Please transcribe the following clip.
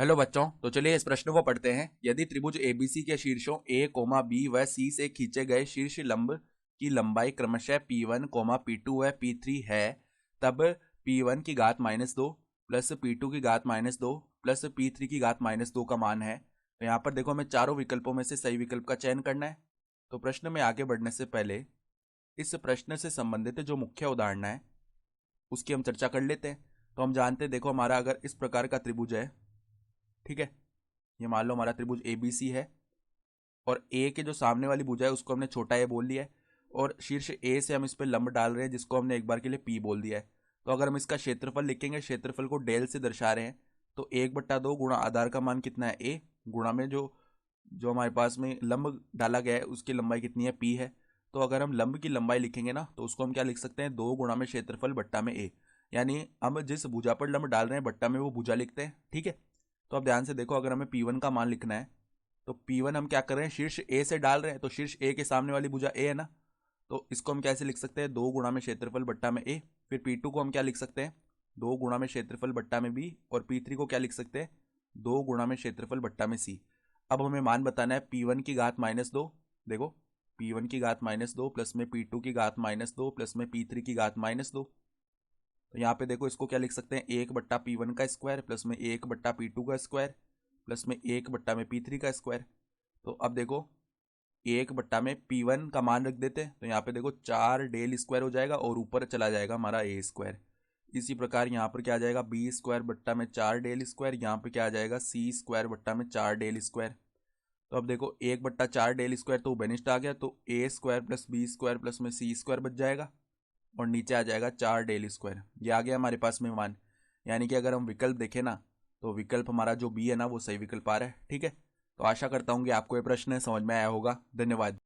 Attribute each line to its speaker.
Speaker 1: Hello बच्चों, तो चलिए इस प्रश्न को पढ़ते हैं। यदि त्रिभुज एबीसी के शीर्षों ए कोमा बी व सी से खींचे गए शीर्ष लंब की लंबाई क्रमशः P1 कोमा P2 व P3 है, तब P1 की घात -2 प्लस P2 की घात -2 प्लस P3 की घात -2 का मान है। तो यहाँ पर देखो, हमें चारों विकल्पों में से सही विकल्प का चयन करना है। तो प्रश्न में आगे बढ़ने से पहले इस प्रश्न से संबंधित जो मुख्य उदाहरण है उसकी हम चर्चा कर लेते हैं। तो हम जानते हैं, देखो हमारा अगर इस प्रकार का त्रिभुज है, ठीक है, ये मान लो हमारा त्रिभुज एबीसी है और ए के जो सामने वाली भुजा है उसको हमने छोटा ए बोल लिया है और शीर्ष ए से हम इस पर लंब डाल रहे हैं जिसको हमने एक बार के लिए पी बोल दिया है। तो अगर हम इसका क्षेत्रफल लिखेंगे, क्षेत्रफल को डेल से दर्शा रहे हैं, तो 1/2 गुणा आधार का मान कितना है ए, गुणा में जो जो हमारे पास में लंब डाला गया है उसकी लंबाई कितनी है पी है। तो अगर हम लंब की लंबाई लिखेंगे ना, तो उसको हम क्या लिख सकते हैं, 2 गुणा में क्षेत्रफल बट्टा में ए, यानी हम जिस भुजा पर लंब डाल रहे हैं बट्टा में वो भुजा लिखते हैं। ठीक है, तो अब ध्यान से देखो, अगर हमें P1 का मान लिखना है तो P1 हम क्या कर रहे हैं, शीर्ष ए से डाल रहे हैं, तो शीर्ष ए के सामने वाली भुजा ए है ना, तो इसको हम कैसे लिख सकते हैं, 2 गुणा में क्षेत्रफल बट्टा में ए। फिर P2 को हम क्या लिख सकते हैं, 2 गुणा में क्षेत्रफल बट्टा में बी, और P3 को क्या लिख सकते हैं, 2 गुणा में क्षेत्रफल बट्टा में सी। अब हमें मान बताना है P1 की घात -2, देखो P1 की घात -2 प्लस में P2 की घात -2 प्लस में P3 की घात -2। तो यहाँ पे देखो इसको क्या लिख सकते हैं, 1/P1 का स्क्वायर प्लस में 1/P2 का स्क्वायर प्लस में 1/P3 का स्क्वायर। तो अब देखो 1/P1 का मान रख देते हैं, तो यहाँ पे देखो 4 डेल स्क्वायर हो जाएगा और ऊपर चला जाएगा हमारा ए स्क्वायर। इसी प्रकार यहाँ पर क्या आ जाएगा, बी स्क्वायर बट्टा में 4 डेल स्क्वायर, यहाँ पे क्या आ जाएगा, सी स्क्वायर बट्टा में 4 डेल स्क्वायर। तो अब देखो 1/4 डेल स्क्वायर तो बेनिस्ट आ गया, तो a square plus b square plus में सी स्क्वायर बच जाएगा और नीचे आ जाएगा 4 डेल स्क्वायर। ये आ गया हमारे पास में मान। यानी कि अगर हम विकल्प देखें ना, तो विकल्प हमारा जो बी है ना वो सही विकल्प आ रहा है। ठीक है, तो आशा करता हूँ कि आपको ये प्रश्न समझ में आया होगा। धन्यवाद।